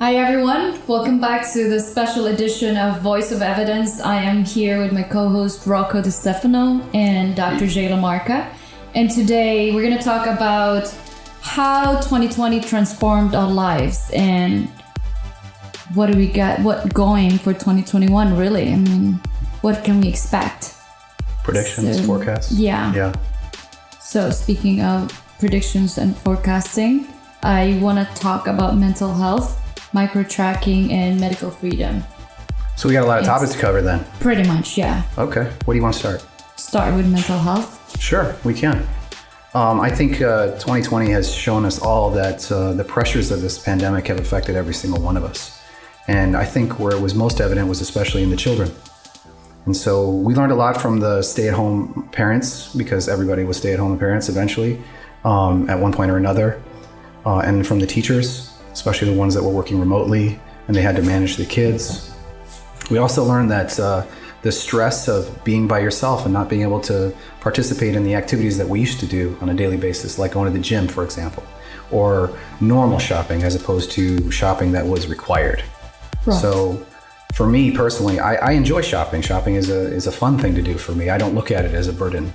Hi everyone, welcome back to the special edition of Voice of Evidence. I am here with my co-host Rocco Distefano and Dr. Jayla Marca. And today we're going to talk about how 2020 transformed our lives and what do we got, what going for 2021 really? I mean, what can we expect? Predictions, forecasts? Yeah. So speaking of predictions and forecasting, I want to talk about mental health, micro-tracking, and medical freedom. So we got a lot of topics to cover then. Pretty much, yeah. Okay. What do you want to start? Start with mental health. Sure, we can. I think 2020 has shown us all that the pressures of this pandemic have affected every single one of us. And I think where it was most evident was especially in the children. And so we learned a lot from the stay-at-home parents, because everybody was stay-at-home parents eventually at one point or another, and from the teachers, especially the ones that were working remotely and they had to manage the kids. We also learned that the stress of being by yourself and not being able to participate in the activities that we used to do on a daily basis, like going to the gym, for example, or normal shopping as opposed to shopping that was required. Right. So for me personally, I enjoy shopping. Shopping is a fun thing to do for me. I don't look at it as a burden.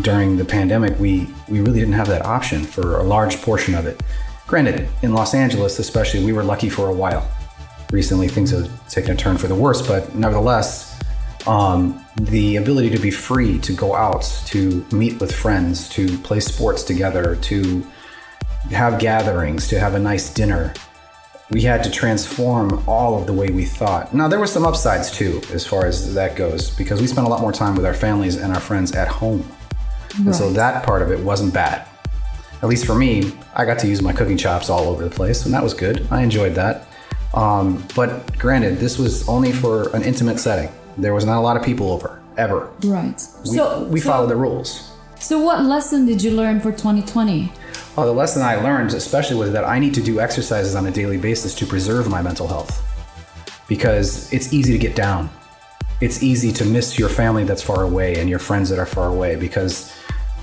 During the pandemic, we really didn't have that option for a large portion of it. Granted, in Los Angeles especially, we were lucky for a while. Recently, things have taken a turn for the worse, but nevertheless, the ability to be free to go out, to meet with friends, to play sports together, to have gatherings, to have a nice dinner, we had to transform all of the way we thought. Now, there were some upsides too, as far as that goes, because we spent a lot more time with our families and our friends at home. Right. And so that part of it wasn't bad. At least for me, I got to use my cooking chops all over the place, and that was good. I enjoyed that. But granted, this was only for an intimate setting. There was not a lot of people over, ever. Right. We followed the rules. So what lesson did you learn for 2020? Well, the lesson I learned especially was that I need to do exercises on a daily basis to preserve my mental health. Because it's easy to get down. It's easy to miss your family that's far away and your friends that are far away, because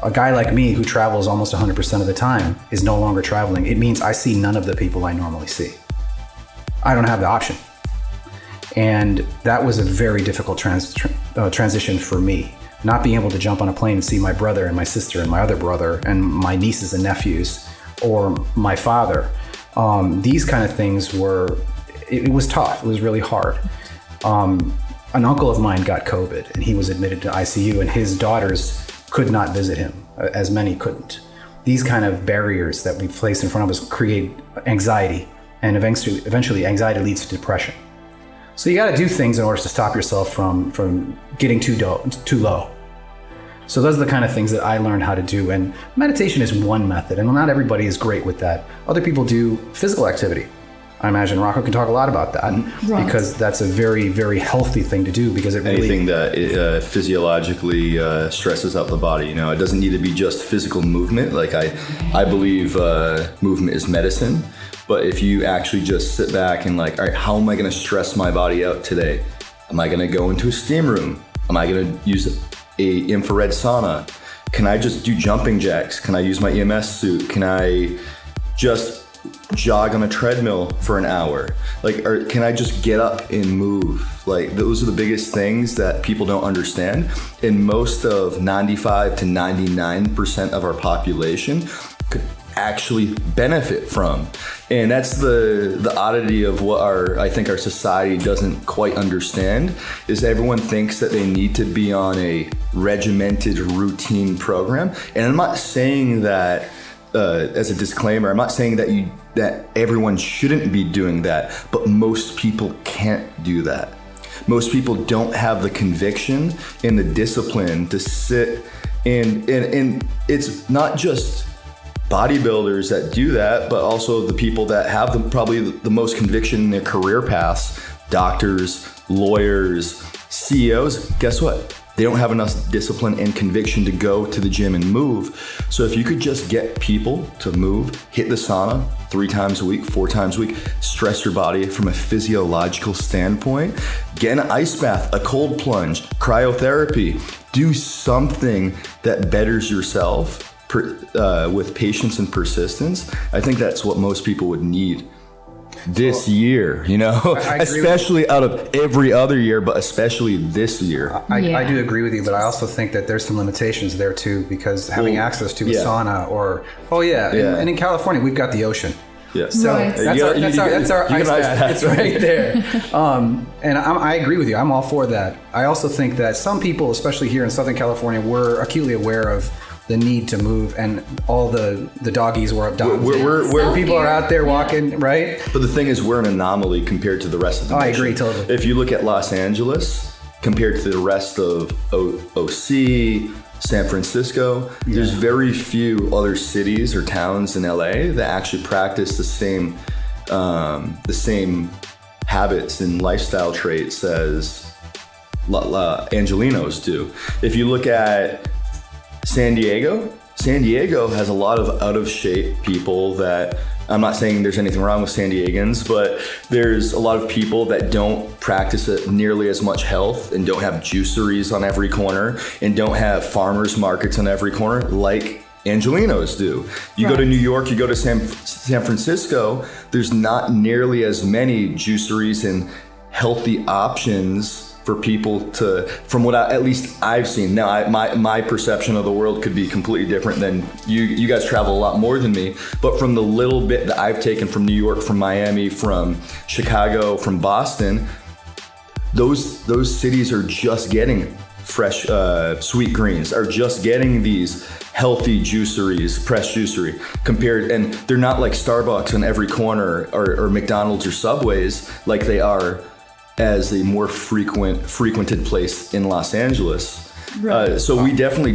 a guy like me who travels almost 100% of the time is no longer traveling. It means I see none of the people I normally see. I don't have the option. And that was a very difficult transition for me. Not being able to jump on a plane and see my brother and my sister and my other brother and my nieces and nephews or my father. These kind of things it was tough. It was really hard. An uncle of mine got COVID and he was admitted to ICU, and his daughters could not visit him, as many couldn't. These kind of barriers that we place in front of us create anxiety, and eventually anxiety leads to depression. So you got to do things in order to stop yourself from getting too low. So those are the kind of things that I learned how to do, and meditation is one method, and not everybody is great with that. Other people do physical activity. I imagine Rocco can talk a lot about that, right, because that's a very, very healthy thing to do, because anything that physiologically stresses out the body. You know, it doesn't need to be just physical movement. Like I believe movement is medicine, but if you actually just sit back and like, all right, how am I going to stress my body out today? Am I going to go into a steam room? Am I going to use a infrared sauna? Can I just do jumping jacks? Can I use my EMS suit? Can I just jog on a treadmill for an hour? Like, or can I just get up and move? Like, those are the biggest things that people don't understand. And most of 95 to 99% of our population could actually benefit from. And that's the oddity of what I think our society doesn't quite understand, is everyone thinks that they need to be on a regimented routine program. And I'm not saying that as a disclaimer, I'm not saying that everyone shouldn't be doing that, but most people can't do that. Most people don't have the conviction and the discipline to sit and it's not just bodybuilders that do that, but also the people that have probably the most conviction in their career paths, doctors, lawyers, CEOs. Guess what? They don't have enough discipline and conviction to go to the gym and move. So if you could just get people to move, hit the sauna 3 times a week, 4 times a week, stress your body from a physiological standpoint, get an ice bath, a cold plunge, cryotherapy, do something that betters yourself with patience and persistence. I think that's what most people would need this year, you know, I agree especially out of every other year, but especially this year. I do agree with you, but I also think that there's some limitations there too, because having access to a sauna and in California, we've got the ocean. Yeah. So that's our ice bath. It's right there. And I agree with you. I'm all for that. I also think that some people, especially here in Southern California, were acutely aware of the need to move, and all the doggies were up down. Where people are out there walking, right? But the thing is, we're an anomaly compared to the rest of the nation. I agree totally. If you look at Los Angeles compared to the rest of OC, San Francisco, there's very few other cities or towns in LA that actually practice the same habits and lifestyle traits as Angelinos do. If you look at San Diego has a lot of out of shape people that, I'm not saying there's anything wrong with San Diegans, but there's a lot of people that don't practice it nearly as much health and don't have juiceries on every corner and don't have farmers markets on every corner like Angelinos do. You go to New York, you go to San Francisco, there's not nearly as many juiceries and healthy options for people to, from what at least I've seen. Now, my perception of the world could be completely different than you guys travel a lot more than me, but from the little bit that I've taken from New York, from Miami, from Chicago, from Boston, those cities are just getting fresh sweet greens, are just getting these healthy juiceries, pressed juicery compared, and they're not like Starbucks on every corner or McDonald's or Subways like they are as a more frequented place in Los Angeles. Right. So we definitely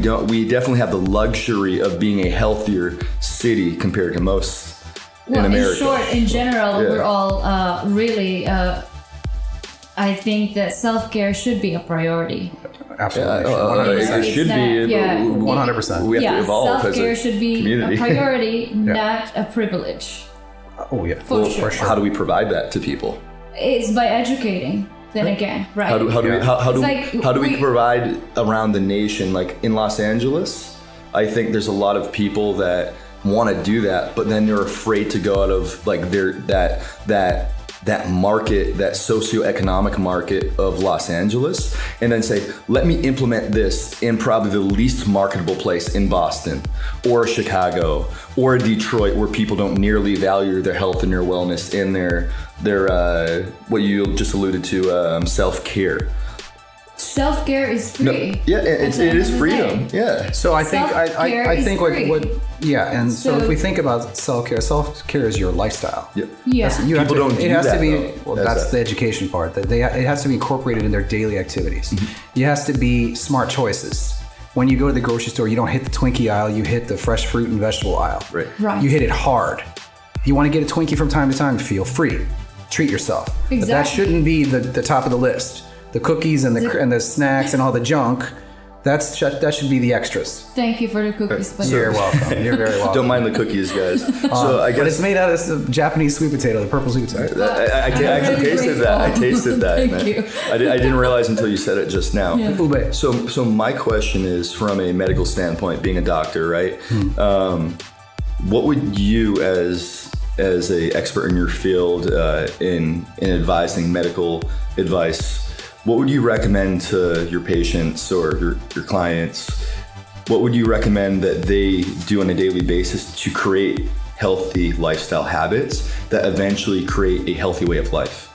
have the luxury of being a healthier city compared to most in America. In short, in general, we're all really, I think that self-care should be a priority. Absolutely. It should be 100%. We have to evolve as a self-care should be community. A priority, not a privilege. Oh yeah, for sure. How do we provide that to people? It's by educating. Then again, right? How do we provide around the nation? Like in Los Angeles, I think there's a lot of people that want to do that, but then they're afraid to go out of like that market, that socioeconomic market of Los Angeles, and then say, let me implement this in probably the least marketable place in Boston or Chicago or Detroit, where people don't nearly value their health and their wellness and their what you just alluded to, self-care. Self-care is free. No, it is freedom. Yeah. So I think and so if we think about self-care is your lifestyle. Yeah. People don't do that. That's the education part. That it has to be incorporated in their daily activities. Mm-hmm. It has to be smart choices. When you go to the grocery store, you don't hit the Twinkie aisle, you hit the fresh fruit and vegetable aisle. Right. You hit it hard. If you want to get a Twinkie from time to time, feel free. Treat yourself. Exactly. But that shouldn't be the top of the list. The cookies and the snacks and all the junk, that should be the extras. Thank you for the cookies. You're welcome. You're very welcome. Don't mind the cookies, guys. So I guess, but it's made out of this Japanese sweet potato, the purple sweet potato. I actually tasted that. I tasted that. Thank you. I didn't realize until you said it just now. Yeah. Ube. So my question is, from a medical standpoint, being a doctor, right? What would you, as a expert in your field, in advising medical advice, what would you recommend to your patients or your clients? What would you recommend that they do on a daily basis to create healthy lifestyle habits that eventually create a healthy way of life?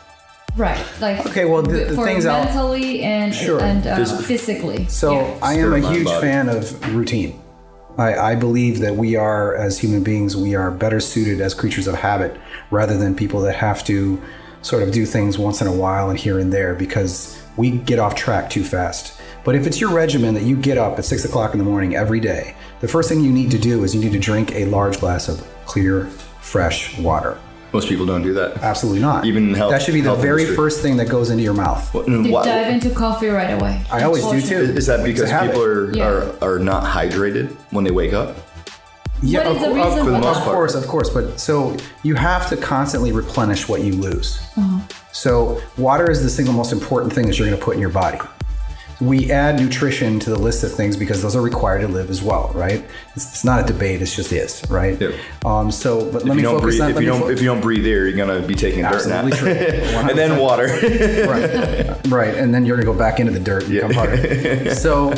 Right. Like the for things mentally and physically. So I am a huge fan of routine. I believe that we are, as human beings, we are better suited as creatures of habit rather than people that have to sort of do things once in a while and here and there, because we get off track too fast. But if it's your regimen that you get up at 6 o'clock in the morning every day, the first thing you need to do is you need to drink a large glass of clear, fresh water. Most people don't do that. Absolutely not. Even in health. That should be the very first thing that goes into your mouth. Dive into coffee right away. I always do too. Is that because people are not hydrated when they wake up? Yeah, what is the reason for that? Of course. But so you have to constantly replenish what you lose. So water is the single most important thing that you're going to put in your body. we add nutrition to the list of things because those are required to live as well, right? It's not a debate; it's just is, right? Yep. But let me focus on. If you don't breathe air, you're gonna be taking a dirt nap, true. and then water. right, and then you're gonna go back into the dirt and become harder. So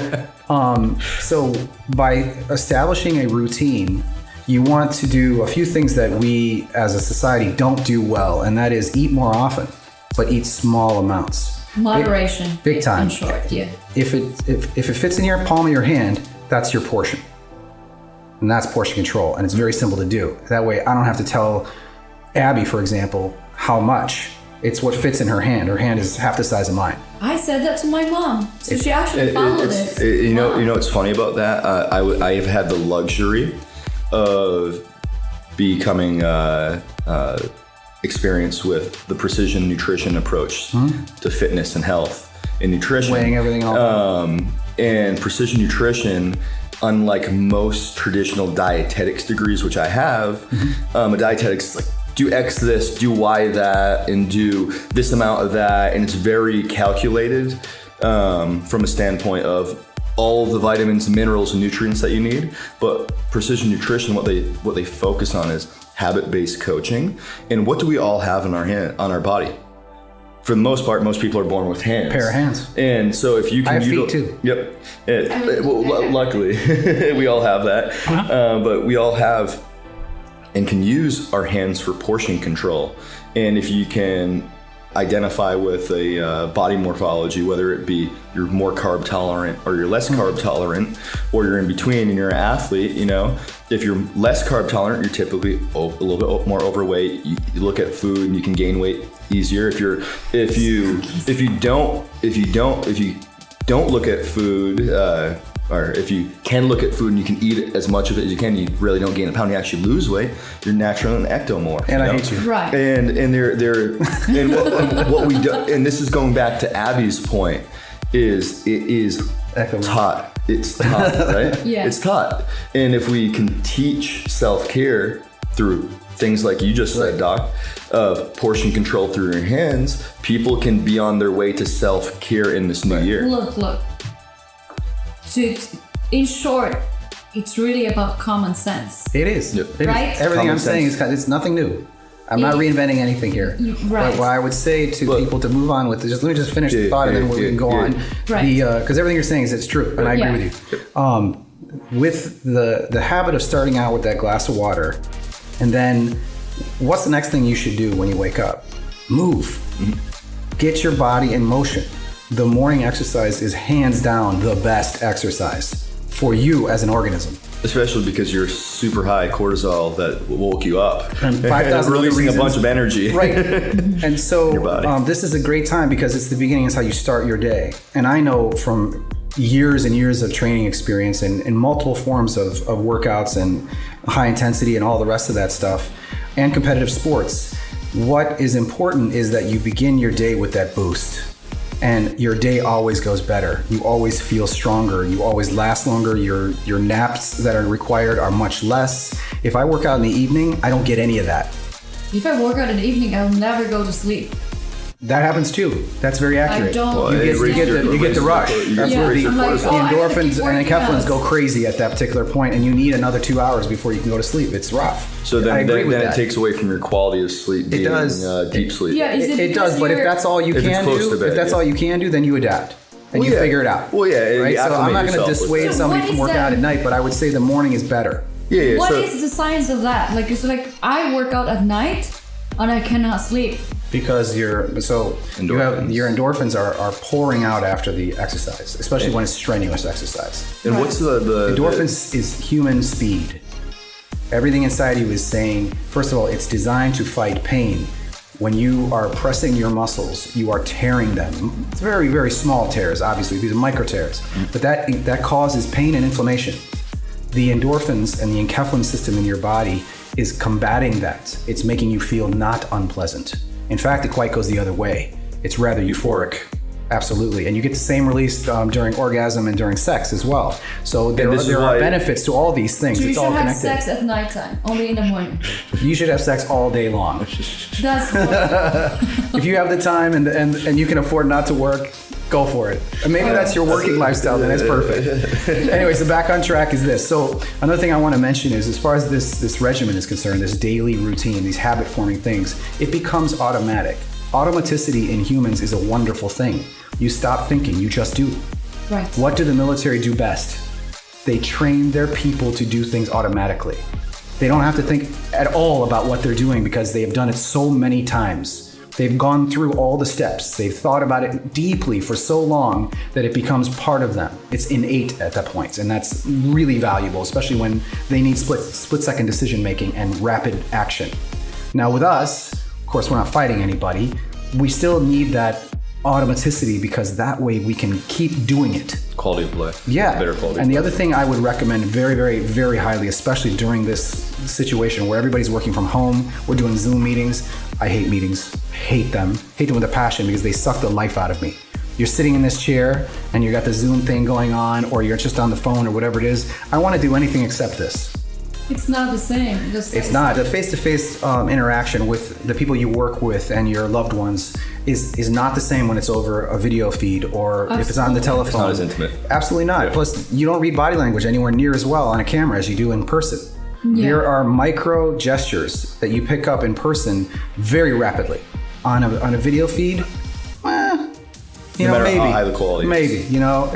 by establishing a routine, you want to do a few things that we as a society don't do well, and that is eat more often, but eat small amounts. Moderation. Big time. In short, yeah. If it fits in your palm of your hand, that's your portion. And that's portion control. And it's very simple to do. That way I don't have to tell Abby, for example, how much. It's what fits in her hand. Her hand is half the size of mine. I said that to my mom. So she actually followed it. You know what's funny about that? I have had the luxury of becoming experience with the precision nutrition approach to fitness and health and nutrition. Weighing everything all. And precision nutrition, unlike most traditional dietetics degrees, which I have, a dietetics is like, do X this, do Y that, and do this amount of that. And it's very calculated from a standpoint of all the vitamins, minerals, and nutrients that you need. But precision nutrition, what they focus on is habit-based coaching. And what do we all have on our body? For the most part, most people are born with hands. Pair of hands. And so if you can... I have feet too. Yep. Luckily, we all have that. But we all have and can use our hands for portion control. And if you can identify with a body morphology, whether it be you're more carb tolerant or you're less carb tolerant, or you're in between and you're an athlete, if you're less carb tolerant, you're typically a little bit more overweight. You look at food and you can gain weight easier. If you don't look at food, or if you can look at food and you can eat as much of it as you can, you really don't gain a pound. You actually lose weight. You're natural and ectomorph. And I hate you. Right. And what we do, and this is going back to Abby's point, is it is taught. It's taught, right? Yeah. It's taught. And if we can teach self-care through things like you just said, Doc, of portion control through your hands, people can be on their way to self-care in this new year. Look. In short, it's really about common sense. It is. Yep. It right? is. Everything Common I'm saying sense. it's nothing new. I'm not reinventing anything here. Right. But what I would say to people to move on with is let me just finish the thought and then we can go on. Right. Because everything you're saying is true, and I agree with you. With the habit of starting out with that glass of water, and then what's the next thing you should do when you wake up? Move. Mm-hmm. Get your body in motion. The morning exercise is hands down the best exercise for you as an organism. Especially because you're super high cortisol that woke you up. And 5,000 releasing a bunch of energy. Right. And so this is a great time because it's the beginning. It's how you start your day. And I know from years and years of training experience and multiple forms of workouts and high intensity and all the rest of that stuff and competitive sports, what is important is that you begin your day with that boost. And your day always goes better. You always feel stronger. You always last longer. Your naps that are required are much less. If I work out in the evening, I don't get any of that. If I work out in the evening, I'll never go to sleep. That happens too. That's very accurate. I don't. Well, You get the rush. That's Yeah, where the I'm like, oh, I have to endorphins keep and working enkephalins out. go crazy at that particular point, and you need another 2 hours before you can go to sleep. It's rough. So I then agree with it that. takes away from your quality of sleep being does. deep sleep. Yeah, is It does, but if that's all you If it's can close do, to bed, if that's yeah. all you can do, then you adapt and you figure it out. Well, yeah, right. you So I'm not going to acclimate yourself dissuade with it. somebody So from what working is out that? at night, but I would say the morning is better. Yeah. What so, is the science of that? Like, it's like I work out at night and I cannot sleep. Because your endorphins are pouring out after the exercise, especially when it's strenuous exercise. And what's the Endorphins is human speed. Everything inside you is saying, first of all, it's designed to fight pain. When you are pressing your muscles, you are tearing them. It's very, very small tears, obviously. These are micro tears. But that causes pain and inflammation. The endorphins and the enkephalin system in your body is combating that. It's making you feel not unpleasant. In fact, it quite goes the other way. It's rather euphoric. Absolutely. And you get the same release during orgasm and during sex as well. So there are benefits to all these things. So you it's should all have connected. sex at nighttime, only in the morning. You should have sex all day long. That's what, If you have the time and you can afford not to work, go for it. And maybe that's your working lifestyle, then that's perfect. Anyways, the back on track is this. So another thing I want to mention is, as far as this regimen is concerned, this daily routine, these habit forming things, it becomes automatic. Automaticity in humans is a wonderful thing. You stop thinking, you just do. Right. What do the military do best? They train their people to do things automatically. They don't have to think at all about what they're doing because they have done it so many times. They've gone through all the steps. They've thought about it deeply for so long that it becomes part of them. It's innate at that point, and that's really valuable, especially when they need split-second decision-making and rapid action. Now with us, of course, we're not fighting anybody. We still need that automaticity because that way we can keep doing it. Quality of life. Yeah. Better quality. And the other thing I would recommend very, very, very highly, especially during this situation where everybody's working from home, we're doing Zoom meetings. I hate meetings. Hate them with a passion because they suck the life out of me. You're sitting in this chair and you got the Zoom thing going on, or you're just on the phone or whatever it is. I want to do anything except this. It's not the same. It's not. The face-to-face interaction with the people you work with and your loved ones is not the same when it's over a video feed or Absolutely. if it's on the telephone. It's not as intimate. Absolutely not. Yeah. Plus, you don't read body language anywhere near as well on a camera as you do in person. Yeah. There are micro gestures that you pick up in person very rapidly. On a video feed, No matter maybe. how high the quality is. Maybe,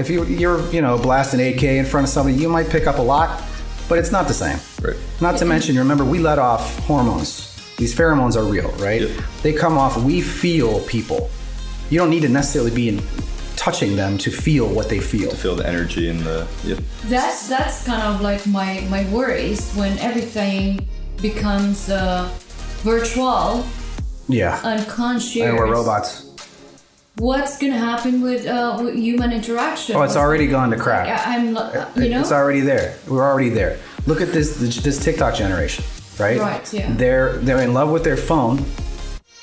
if you're blasting 8K in front of somebody, you might pick up a lot, but it's not the same. Right. Not to mention, remember, we let off hormones. These pheromones are real, right? Yep. They come off, we feel people. You don't need to necessarily be touching them to feel what they feel. To feel the energy and the, yep. That's kind of like my worries when everything becomes virtual, unconscious. And we're robots. What's gonna happen with human interaction? Oh, it's already gone to crap. It's already there. We're already there. Look at this TikTok generation, right? Right, yeah. They're in love with their phone.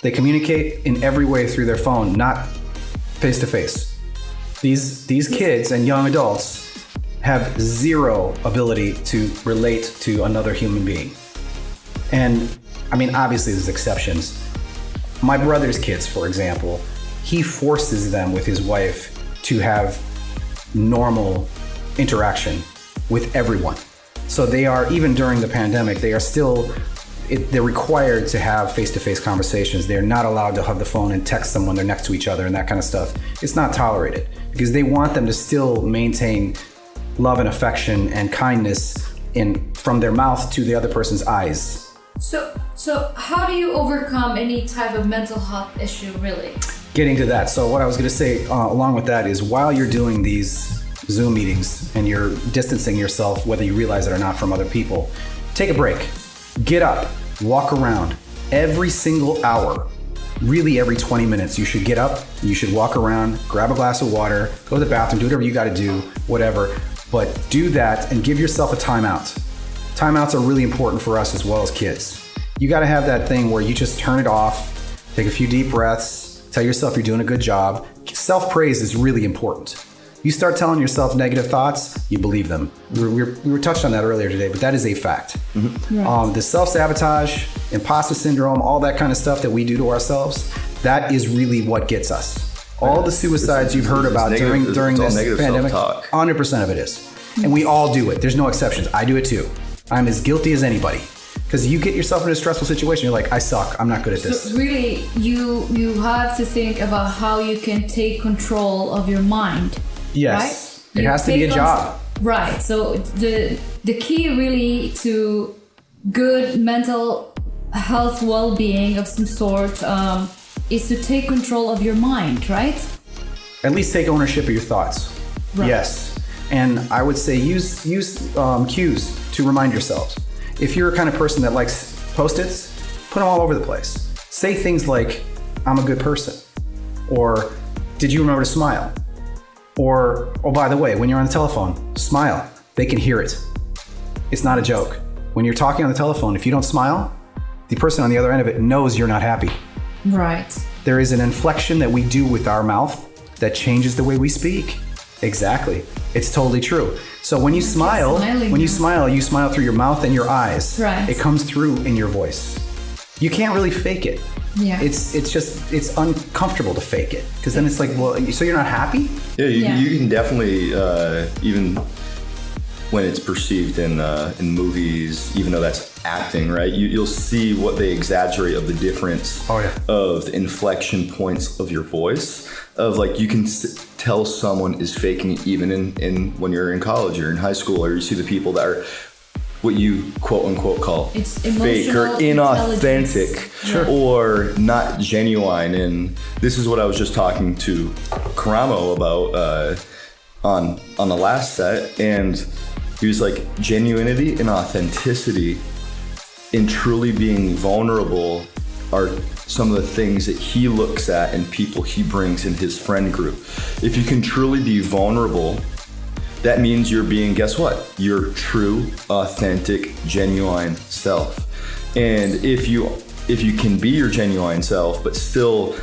They communicate in every way through their phone, not face to face. These kids and young adults have zero ability to relate to another human being. And I mean, obviously there's exceptions. My brother's kids, for example, he forces them with his wife to have normal interaction with everyone. So they are, even during the pandemic, they are still, they're required to have face-to-face conversations. They're not allowed to have the phone and text them when they're next to each other and that kind of stuff. It's not tolerated because they want them to still maintain love and affection and kindness from their mouth to the other person's eyes. So how do you overcome any type of mental health issue, really? Getting to that. So what I was going to say along with that is, while you're doing these Zoom meetings and you're distancing yourself, whether you realize it or not, from other people, take a break. Get up, walk around. Every single hour, really every 20 minutes, you should get up, you should walk around, grab a glass of water, go to the bathroom, do whatever you got to do, whatever. But do that and give yourself a timeout. Timeouts are really important for us as well as kids. You got to have that thing where you just turn it off, take a few deep breaths, tell yourself you're doing a good job. Self-praise is really important. You start telling yourself negative thoughts, you believe them. We were touched on that earlier today, but that is a fact. Mm-hmm. Right. The self-sabotage, imposter syndrome, all that kind of stuff that we do to ourselves, that is really what gets us. All the suicides you've heard about during this pandemic, 100% of it is. And we all do it. There's no exceptions. I do it too. I'm as guilty as anybody. Because you get yourself in a stressful situation, you're like, I suck, I'm not good at this. So really, you have to think about how you can take control of your mind. Yes, right? It has to be a job. Right, so the key really to good mental health well-being of some sort is to take control of your mind, right? At least take ownership of your thoughts. Right. Yes, and I would say use cues to remind yourselves. If you're a kind of person that likes Post-its, put them all over the place. Say things like, I'm a good person. Or, did you remember to smile? Or, oh, by the way, when you're on the telephone, smile. They can hear it. It's not a joke. When you're talking on the telephone, if you don't smile, the person on the other end of it knows you're not happy. Right. There is an inflection that we do with our mouth that changes the way we speak. Exactly. It's totally true. So when you smile, you smile through your mouth and your eyes. Right. It comes through in your voice. You can't really fake it. Yeah. it's uncomfortable to fake it, because then it's like, well, so you're not happy? Yeah, you can definitely even when it's perceived in movies, even though that's acting, right? You'll see what they exaggerate of the difference of the inflection points of your voice. Of like, you can tell someone is faking it even in when you're in college or in high school, or you see the people that are what you quote unquote call fake or inauthentic or not genuine. And this is what I was just talking to Karamo about on the last set, and he was like, genuinity and authenticity and truly being vulnerable are some of the things that he looks at in people he brings in his friend group. If you can truly be vulnerable, that means you're being, guess what? Your true, authentic, genuine self. And if you can be your genuine self, but still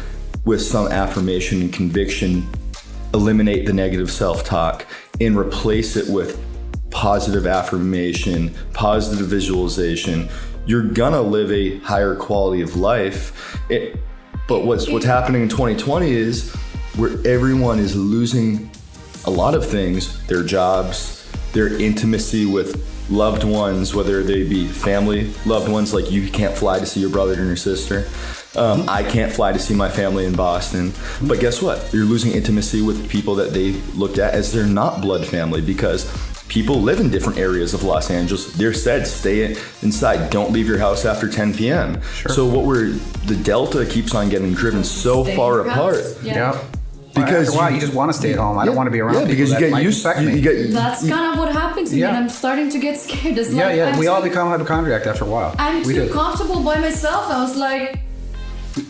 with some affirmation and conviction, eliminate the negative self-talk and replace it with positive affirmation, positive visualization, you're gonna live a higher quality of life. But what's happening in 2020 is where everyone is losing a lot of things, their jobs, their intimacy with loved ones, whether they be family, loved ones, like you can't fly to see your brother and your sister. I can't fly to see my family in Boston. But guess what? You're losing intimacy with people that they looked at as their not blood family, because people live in different areas of Los Angeles. They're said, stay inside, don't leave your house after 10 p.m. Sure. So the Delta keeps on getting driven so far apart. Yeah. Because you just want to stay at home. I don't want to be around because you get used to it. That's kind of what happened to me, and I'm starting to get scared. It's like, we all become hypochondriac after a while. I'm too comfortable by myself. I was like,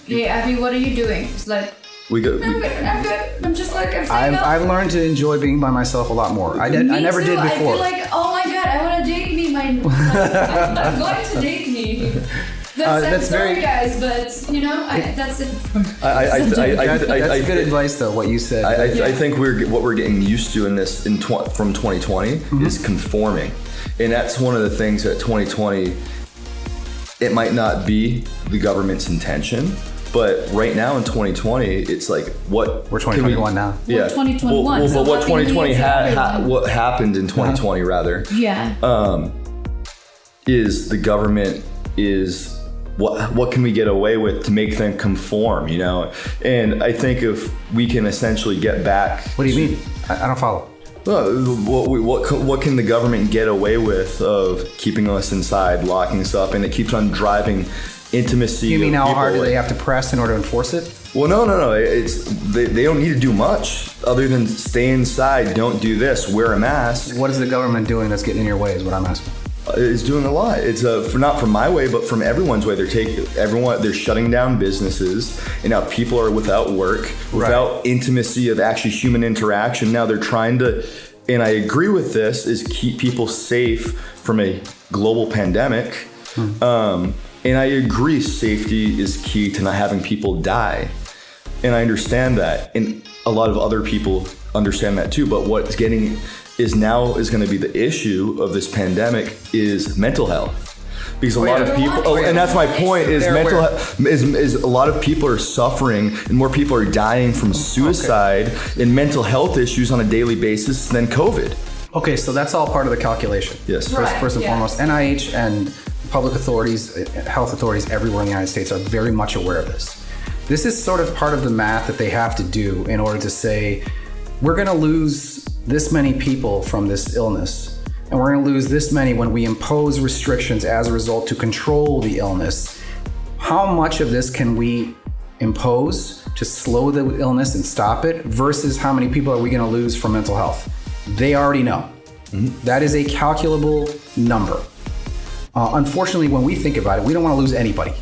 hey, Abby, what are you doing? It's like, I'm good. I'm just like, I've learned to enjoy being by myself a lot more. I never did before. I feel like, oh my God, I want to date me. I'm going to date me. That's sorry, guys, but that's it. That's good advice, though. What you said. I think what we're getting used to in this from 2020 is conforming, and that's one of the things that 2020. It might not be the government's intention, but right now in 2020, it's like what we're 2021 now. Yeah, we're 2021. But what 2020 what happened in 2020 rather? Yeah. Is the government is. What can we get away with to make them conform, And I think if we can essentially get back... What do you mean? I don't follow. What can the government get away with of keeping us inside, locking us up, and it keeps on driving intimacy. You mean how hard do they have to press in order to enforce it? Well, no. They don't need to do much other than stay inside, don't do this, wear a mask. What is the government doing that's getting in your way is what I'm asking. It's doing a lot. It's not from my way, but from everyone's way. They're shutting down businesses, and now people are without work, without intimacy of actually human interaction. Now they're trying to, and I agree with this, is keep people safe from a global pandemic. And I agree safety is key to not having people die. And I understand that. And a lot of other people understand that too. But what's getting is going to be the issue of this pandemic is mental health. Because a lot of people, and that's my point, is mental health, is a lot of people are suffering and more people are dying from suicide and mental health issues on a daily basis than COVID. Okay, so that's all part of the calculation. Yes. First and foremost, NIH and public authorities, health authorities everywhere in the United States are very much aware of this. This is sort of part of the math that they have to do in order to say, we're going to lose this many people from this illness, and we're going to lose this many when we impose restrictions as a result to control the illness. How much of this can we impose to slow the illness and stop it versus how many people are we going to lose from mental health? They already know. That is a calculable number. Unfortunately, when we think about it, we don't want to lose anybody.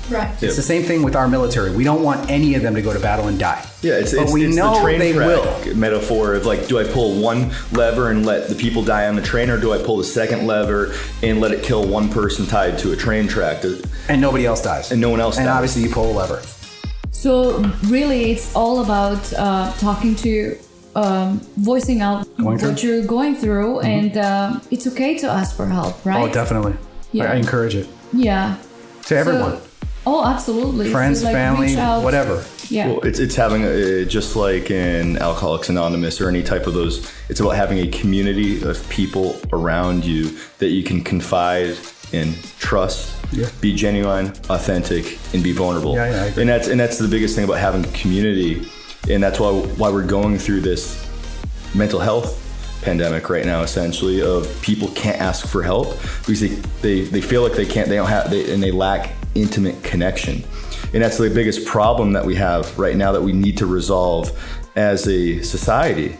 Right. It's the same thing with our military. We don't want any of them to go to battle and die. Yeah, it's know the train they track will. Metaphor of like, do I pull one lever and let the people die on the train, or do I pull the second lever and let it kill one person tied to a train track? And nobody else dies. And no one else dies. And obviously you pull a lever. So really, it's all about talking to, voicing out what you're going through, and it's okay to ask for help, right? Oh, definitely. Yeah. I encourage it. Yeah. To everyone. Oh, absolutely. Friends, So, like, family, reach out. whatever. Yeah. Well, it's having just like in Alcoholics Anonymous or any type of those. It's about having a community of people around you that you can confide in, trust, be genuine, authentic, and be vulnerable. Yeah, I agree. And that's the biggest thing about having a community, and that's why we're going through this mental health pandemic right now, essentially, of people can't ask for help because they feel like they don't have, and they lack intimate connection. And that's the biggest problem that we have right now that we need to resolve as a society.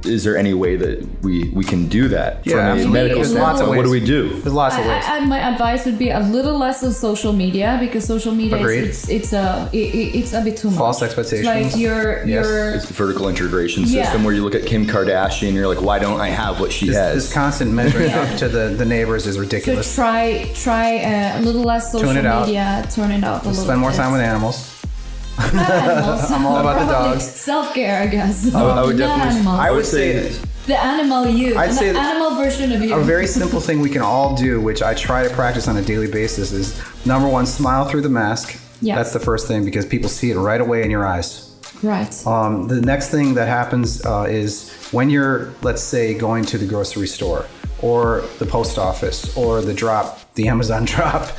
Is there any way that we can do that from a medical There's standpoint? lots of What do we do? There's lots of ways. My advice would be a little less of social media, because social media it's a bit too much. False expectations. It's like your It's a vertical integration system where you look at Kim Kardashian and you're like, why don't I have what she has? This constant measuring up to the neighbors is so ridiculous. try a little less social media, turn it out a little. Spend more bit. time with animals. Not animals. I'm all about the Probably dogs. Self-care, I guess. I would Not definitely. animals. I would say the animal you. I'd say the animal version of you. a very simple thing we can all do, which I try to practice on a daily basis, is number one, smile through the mask. Yeah. That's the first thing, because people see it right away in your eyes. Right. The next thing that happens is when you're, let's say, going to the grocery store or the post office or the Amazon drop,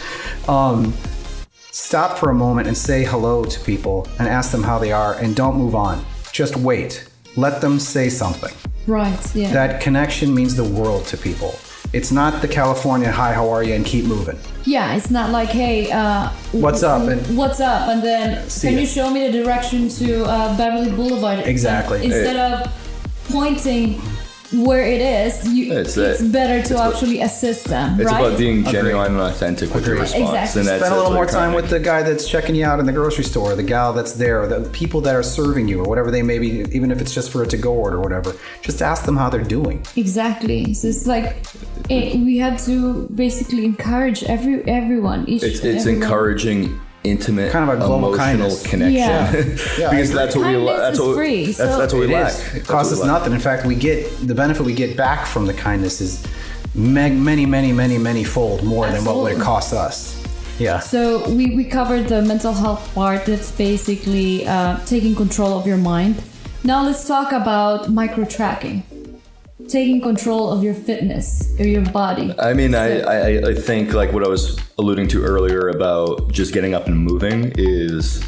stop for a moment and say hello to people and ask them how they are, and don't move on. Just wait. Let them say something. Right. Yeah. That connection means the world to people. It's not the California, hi, how are you, and keep moving. Yeah, it's not like, hey, What's up? And what's up? And then can you show me the direction to Beverly Boulevard? Exactly. Instead of pointing where it is, it's better to actually assist them, It's right? about being genuine and authentic with your response. Exactly. And spend a little more time with the guy that's checking you out in the grocery store, the gal that's there, the people that are serving you, or whatever they may be, even if it's just for a to-go order or whatever. Just ask them how they're doing. Exactly. So it's like we had to basically encourage everyone. It's encouraging intimate, kind of a global emotional kindness. connection. Yeah. Because that's what we Kindness that's is what free, that's what we It lack. is. It costs us nothing. In fact, the benefit we get back from the kindness is many fold more than what would it cost us. Yeah. So we covered the mental health part. That's basically taking control of your mind. Now let's talk about micro-tracking. Taking control of your fitness or your body. I mean, I think like what I was alluding to earlier about just getting up and moving is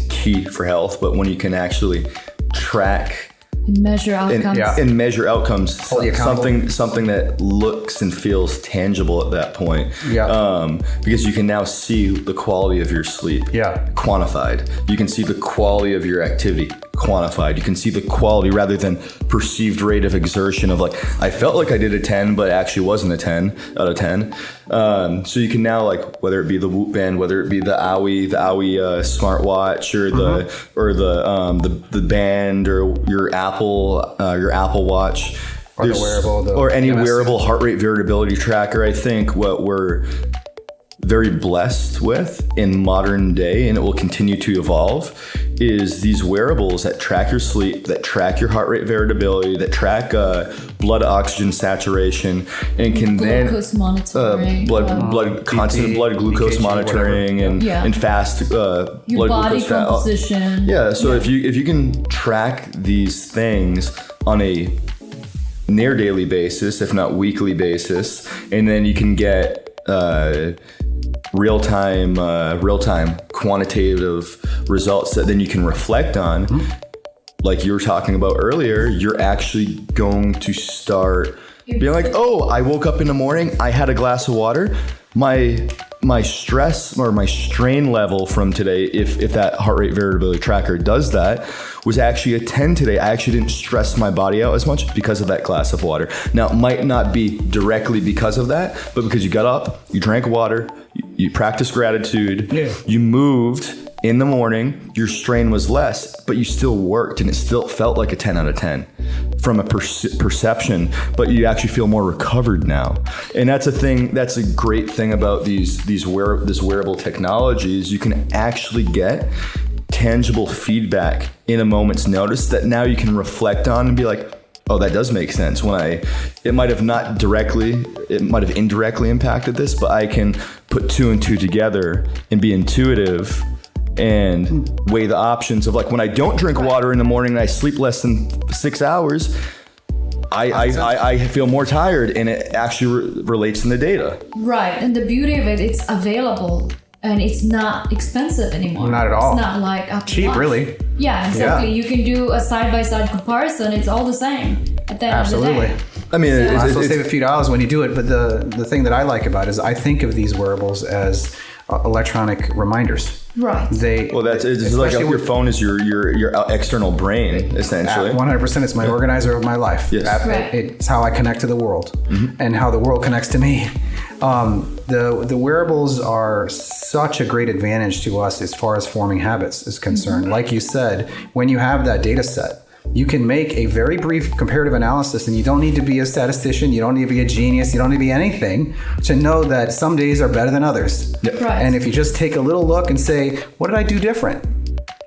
key for health. But when you can actually track And measure outcomes. and measure outcomes, Hold you accountable. something that looks and feels tangible at that point. Yeah. Because you can now see the quality of your sleep. Yeah. Quantified. You can see the quality of your activity quantified. You can see the quality rather than perceived rate of exertion of like, I felt like I did a 10, but it actually wasn't a 10 out of 10. So you can now, like, whether it be the Whoop band, whether it be the Owie smartwatch or the band or your Apple Watch. Or the wearable. Or any EMS. wearable heart rate variability tracker. I think what we're very blessed with in modern day, and it will continue to evolve, is these wearables that track your sleep, that track your heart rate variability, that track blood oxygen saturation, and can Glucose monitoring. constant blood glucose EKG, monitoring, and fast your blood body glucose composition. So if you can track these things on a near daily basis, if not weekly basis, and then you can get real-time quantitative results that then you can reflect on, like you were talking about earlier, you're actually going to start being like, oh, I woke up in the morning, I had a glass of water, my stress or my strain level from today, if that heart rate variability tracker does that, was actually a 10 today. I actually didn't stress my body out as much because of that glass of water. Now, it might not be directly because of that, but because you got up, you drank water, you practiced gratitude, you moved in the morning, your strain was less, but you still worked and it still felt like a 10 out of 10 from a perception, but you actually feel more recovered now. And that's a great thing about this wearable technologies. You can actually get tangible feedback in a moment's notice that now you can reflect on and be like, oh, that does make sense. It might have indirectly impacted this, but I can put two and two together and be intuitive and weigh the options of like when I don't drink water in the morning and I sleep less than 6 hours, I feel more tired, and it actually relates in the data. Right, and the beauty of it, it's available and it's not expensive anymore. Not at all. It's not like up to cheap, lunch. really. Yeah, exactly. Yeah. You can do a side-by-side comparison. It's all the same at the end Absolutely. of the day. I mean, So- I'll still save a few dollars when you do it, but the thing that I like about it is I think of these wearables as electronic reminders. Right. It's like your phone is your external brain, essentially. 100%. It's my organizer of my life. Yes. Right. It's how I connect to the world and how the world connects to me. The wearables are such a great advantage to us as far as forming habits is concerned. Like you said, when you have that data set, you can make a very brief comparative analysis, and you don't need to be a statistician. You don't need to be a genius. You don't need to be anything to know that some days are better than others. Yep. Right. And if you just take a little look and say, what did I do different?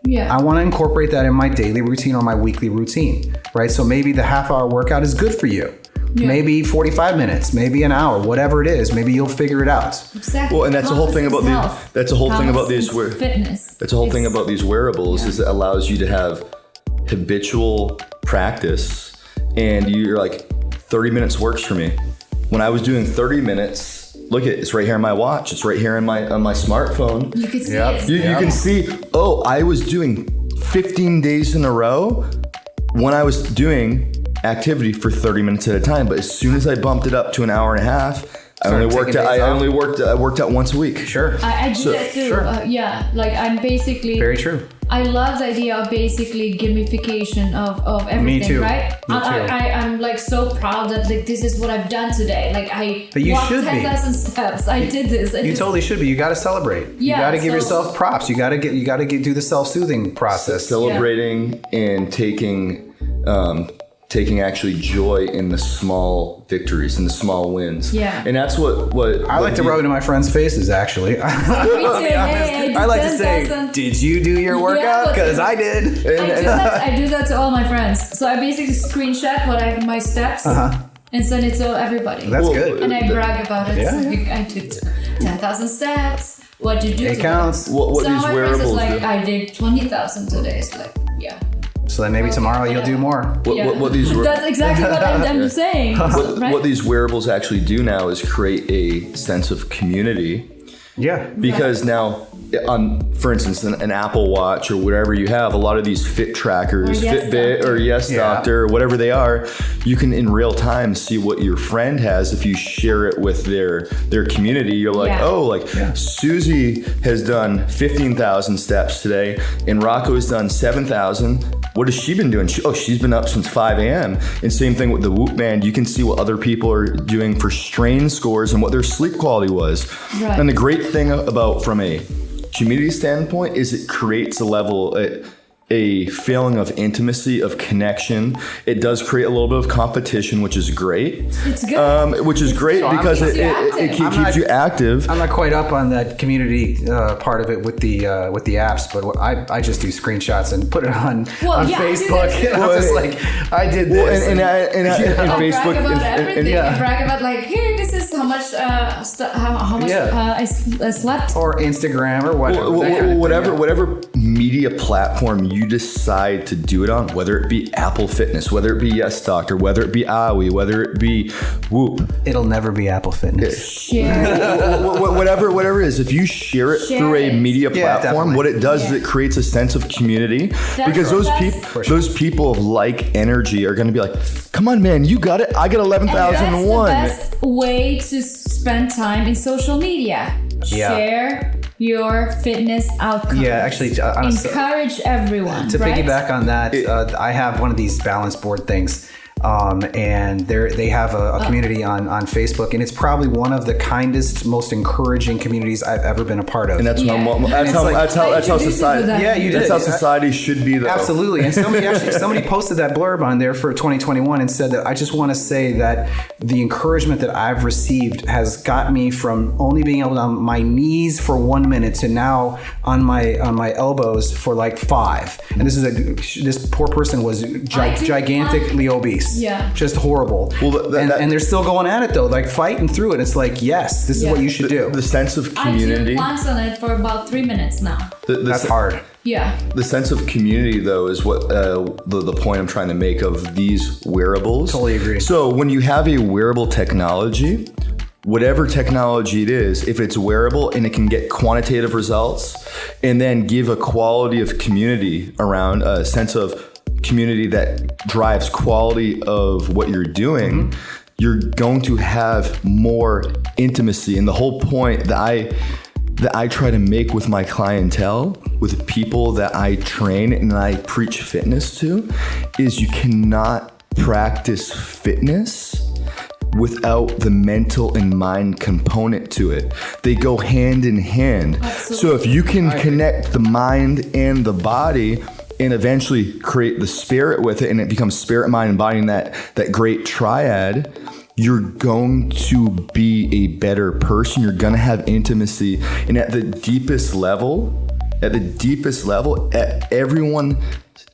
Yeah. I want to incorporate that in my daily routine or my weekly routine, right? So maybe the half-hour workout is good for you. Yeah. Maybe 45 minutes, maybe an hour, whatever it is. Maybe you'll figure it out. Exactly. Well, and that's the whole thing about Health. That's the whole thing about these fitness. That's the whole thing about these wearables is it allows you to have habitual practice, and you're like 30 minutes works for me. When I was doing 30 minutes, look at it's right here on my watch. It's right here on my smartphone. You can see Yep. it. You can see, oh, I was doing 15 days in a row when I was doing activity for 30 minutes at a time. But as soon as I bumped it up to an hour and a half, I worked out once a week. Sure. I do that too. Sure. Yeah, like I'm basically. Very true. I love the idea of basically gamification of everything, Me too. right? Me too. I'm like so proud that like this is what I've done today. Like But you walked should be. 10,000 steps. I did this. You totally should be. You got to celebrate. Yeah, you got to give so- yourself props. You got to do the self-soothing process. Celebrating and taking actually joy in the small victories and the small wins. Yeah. And that's what I like to rub it in my friends' faces, actually. Me too. Hey, I like to say, 10,000. did you do your workout? but- Because I did. I do that to all my friends. So I basically screenshot my steps and send it to everybody. That's good. And I brag about it. Yeah. Like, I did 10,000 steps. What did you do? It today? counts. What Some these of my friends is wearables like, do. I did 20,000 today. It's like, yeah. So then maybe tomorrow you'll do more. What these That's exactly what I'm saying. Right? what these wearables actually do now is create a sense of community. Yeah. Because now, for instance, an Apple Watch or whatever you have, a lot of these fit trackers, Or Yes Fitbit Doctor. or Yes Yeah. Doctor or whatever they are, you can in real time see what your friend has if you share it with their community. You're like, Yeah. oh, like Susie has done 15,000 steps today and Rocco has done 7,000. What has she been doing? She's been up since 5 a.m. And same thing with the Whoop band. You can see what other people are doing for strain scores and what their sleep quality was. Right. And the great thing about from a community standpoint is it creates a feeling of intimacy, of connection. It does create a little bit of competition, which is great. It's good. Which is great good. because Keeps you it active. keeps you active. I'm not quite up on that community part of it with the apps, but I just do screenshots and put it on Well, yeah, I do Facebook. that too. And I'm just like, I did this. Well, and I Facebook brag about everything. yeah. I brag about like, here, this is how much how much Yeah. I slept. or Instagram or whatever. that kind of thing, whatever media platform you decide to do it on, whether it be Apple Fitness, whether it be Yes Doctor, whether it be Awi, whether it be Whoop, It'll never be Apple Fitness. Share. whatever it is, if you share it Share through a it. media Yeah, platform, definitely. what it does is Yeah. it creates a sense of community because right. those That's- those people of like energy are going to be like, come on, man, you got it. I got And 11,001. that's the best way to spend time in social media. Yeah. Share your fitness outcomes. Yeah, actually, honestly, encourage everyone. to right? piggyback on that, I have one of these balance board things. And they have a community on Facebook, and it's probably one of the kindest, most encouraging communities I've ever been a part of. And that's Yeah. that's how I introduced you to society. that. Yeah, you did. That's how society should be, though. Absolutely. And somebody posted that blurb on there for 2021 and said that I just want to say that the encouragement that I've received has got me from only being able to on my knees for 1 minute to now on my elbows for like 5. And this poor person was gigantically obese. weeks. Yeah. Just horrible. Well, and they're still going at it though, like fighting through it. It's like, yes, this is what you should do. The sense of I do community. plans on it for about 3 minutes now. That's hard. Yeah. The sense of community, though, is what the point I'm trying to make of these wearables. Totally agree. So when you have a wearable technology, whatever technology it is, if it's wearable and it can get quantitative results and then give a quality of community around, a sense of community that drives quality of what you're doing, you're going to have more intimacy. And the whole point that I try to make with my clientele, with people that I train and I preach fitness to, is you cannot practice fitness without the mental and mind component to it. They go hand in hand. Absolutely. So if you can connect the mind and the body and eventually create the spirit with it, and it becomes spirit, mind, and body in that great triad, you're going to be a better person. You're going to have intimacy. And at the deepest level, everyone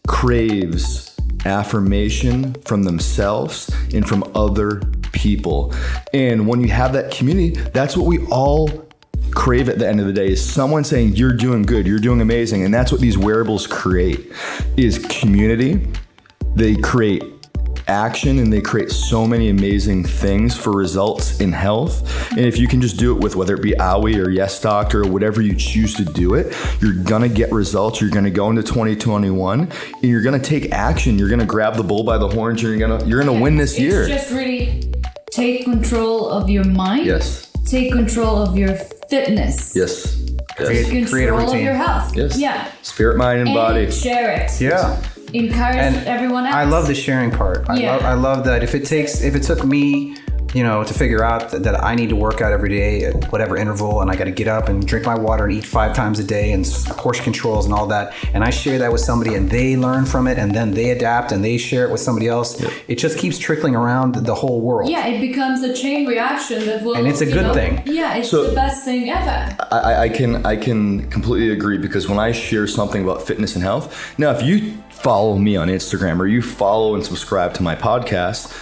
craves affirmation from themselves and from other people. And when you have that community, that's what we all crave at the end of the day, is someone saying, you're doing good, you're doing amazing. And that's what these wearables create, is community. They create action, and they create so many amazing things for results in health. And if you can just do it with, whether it be Aoi or Yes Doctor or whatever you choose to do it, you're gonna get results. You're gonna go into 2021 and you're gonna take action. You're gonna grab the bull by the horns. You're gonna win this year. It's just really take control of your mind. Yes. Take control of your fitness. Yes. Take Create a control of routine. your health. Yes. Yeah. Spirit, mind, and body. Share it. Yeah. Encourage everyone else. I love the sharing part. I love that if it took me, to figure out that I need to work out every day at whatever interval, and I got to get up and drink my water and eat 5 times a day and portion controls and all that, and I share that with somebody and they learn from it and then they adapt and they share it with somebody else, it just keeps trickling around the whole world. Yeah, it becomes a chain reaction that will, and it's a good thing. Yeah, it's the best thing ever. I can completely agree, because when I share something about fitness and health, now if you follow me on Instagram or you follow and subscribe to my podcast,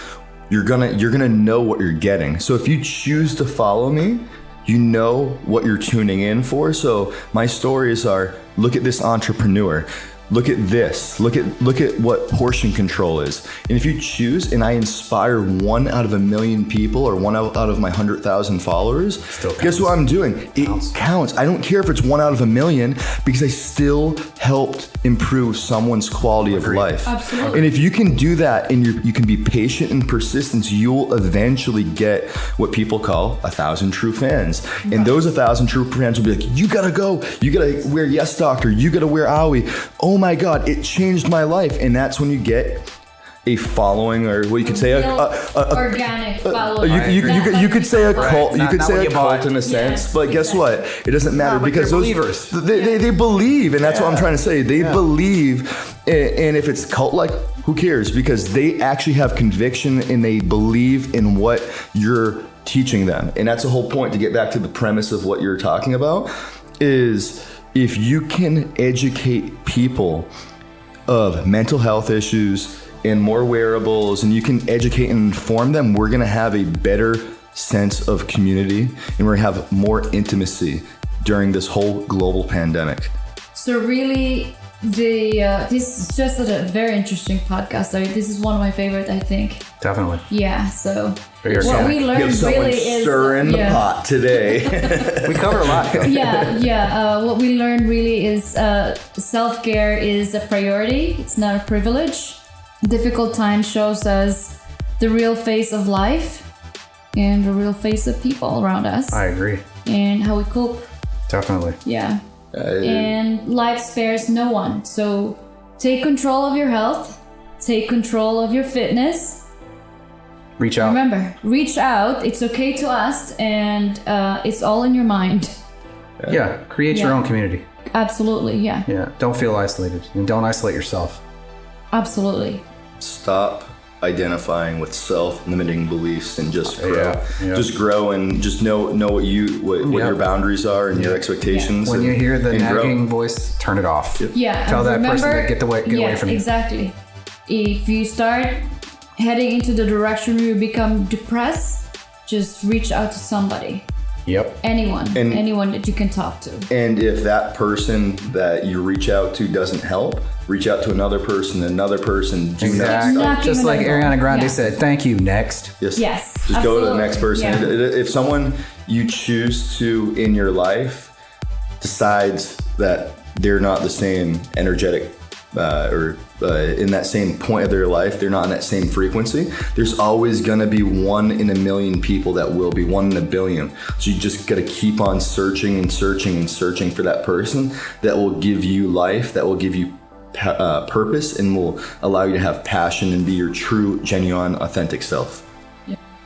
you're gonna know what you're getting. So if you choose to follow me, you know what you're tuning in for. So my stories are, look at this entrepreneur. Look at this. Look at what portion control is. And if you choose, and I inspire 1 out of 1,000,000 people, or 1 out of my 100,000 followers, guess what I'm doing? It counts. I don't care if it's 1 out of 1,000,000, because I still helped improve someone's quality of life. Absolutely. And if you can do that, and you can be patient and persistent, you'll eventually get what people call 1,000 true fans. And those 1,000 true fans will be like, you gotta go. You gotta wear Yes Doctor. You gotta wear Aoi. Oh my God, it changed my life. And that's when you get a following, or what you could say, organic following. You could say a cult. You Not- could not say what a you cult bought. in a sense, Yes, but guess what? It doesn't matter, but because they're those believers. they believe, and that's what I'm trying to say. They believe, and if it's cult-like, who cares? Because they actually have conviction and they believe in what you're teaching them. And that's the whole point, to get back to the premise of what you're talking about, is if you can educate people of mental health issues and more wearables, and you can educate and inform them, we're gonna have a better sense of community, and we're gonna have more intimacy during this whole global pandemic. So really, this is just a very interesting podcast. This is one of my favorite, I think. Definitely. Yeah. So Very what organic. we learned really is stirring the pot today. We cover a lot though. What we learned really is self-care is a priority. It's not a privilege. Difficult times shows us the real face of life and the real face of people around us, I agree. and how we cope. Definitely. Yeah. And life spares no one. So take control of your health. Take control of your fitness. Reach out. Remember, reach out. It's okay to ask, and it's all in your mind. Yeah. Create your Yeah. own community. Absolutely. Yeah. Yeah. Don't feel isolated, and don't isolate yourself. Absolutely. Stop identifying with self-limiting beliefs and just grow. Yeah. Just grow, and just know what your boundaries are and your expectations. When you hear the and grow. nagging voice, turn it off. Yeah. Tell and that person remember, to get away from you. Exactly. If you start heading into the direction where you become depressed, just reach out to somebody. Yep. Anyone that you can talk to. And if that person that you reach out to doesn't help, reach out to another person. Exactly. Not Just even like a goal. Ariana Grande Yeah. said, thank you, next. Yes, Just go to the next person. absolutely. If someone you choose to in your life decides that they're not the same energetic or in that same point of their life, they're not in that same frequency, there's always going to be 1 in a million people that will be 1 in a billion. So you just got to keep on searching and searching and searching for that person that will give you life, that will give you purpose, and will allow you to have passion and be your true, genuine, authentic self.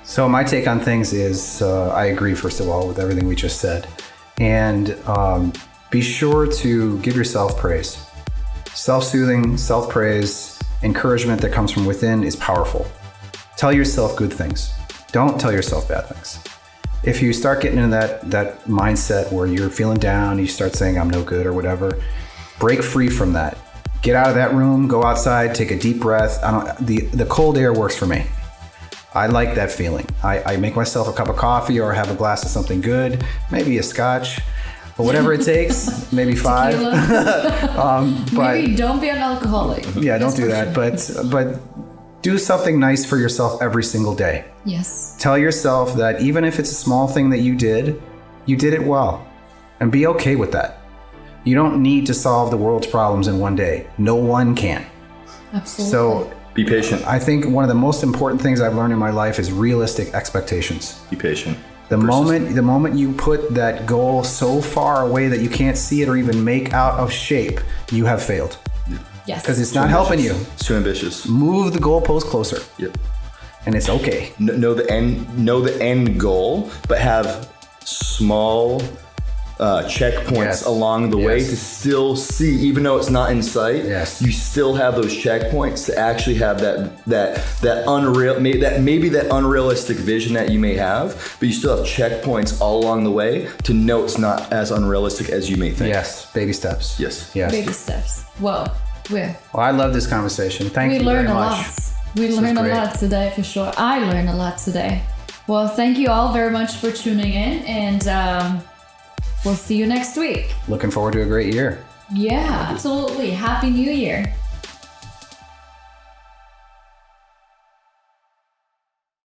So my take on things is I agree, first of all, with everything we just said. And be sure to give yourself praise. Self-soothing, self-praise, encouragement that comes from within is powerful. Tell yourself good things. Don't tell yourself bad things. If you start getting into that mindset where you're feeling down, you start saying I'm no good or whatever, break free from that. Get out of that room, go outside, take a deep breath. The cold air works for me. I like that feeling. I make myself a cup of coffee or have a glass of something good, maybe a scotch, but whatever it takes, maybe 5. Maybe don't be an alcoholic. Yeah, don't do that. But do something nice for yourself every single day. Yes. Tell yourself that even if it's a small thing that you did it well. And be okay with that. You don't need to solve the world's problems in one day. No one can. Absolutely. So Be patient. I think one of the most important things I've learned in my life is realistic expectations. Be patient. The moment you put that goal so far away that you can't see it or even make out of shape, you have failed. Yes. Because it's not helping you. It's too ambitious. Move the goalpost closer. Yep. And it's okay. Know the end goal, but have small checkpoints along the way to still see, even though it's not in sight. Yes. You still have those checkpoints to actually have that unrealistic vision that you may have, but you still have checkpoints all along the way to know it's not as unrealistic as you may think. Yes. Baby steps. Yes. Baby steps. Well, I love this conversation. Thank you very much. We learned a lot. We learned a lot today for sure. I learned a lot today. Well, thank you all very much for tuning in, and we'll see you next week. Looking forward to a great year. Yeah, absolutely. Happy New Year.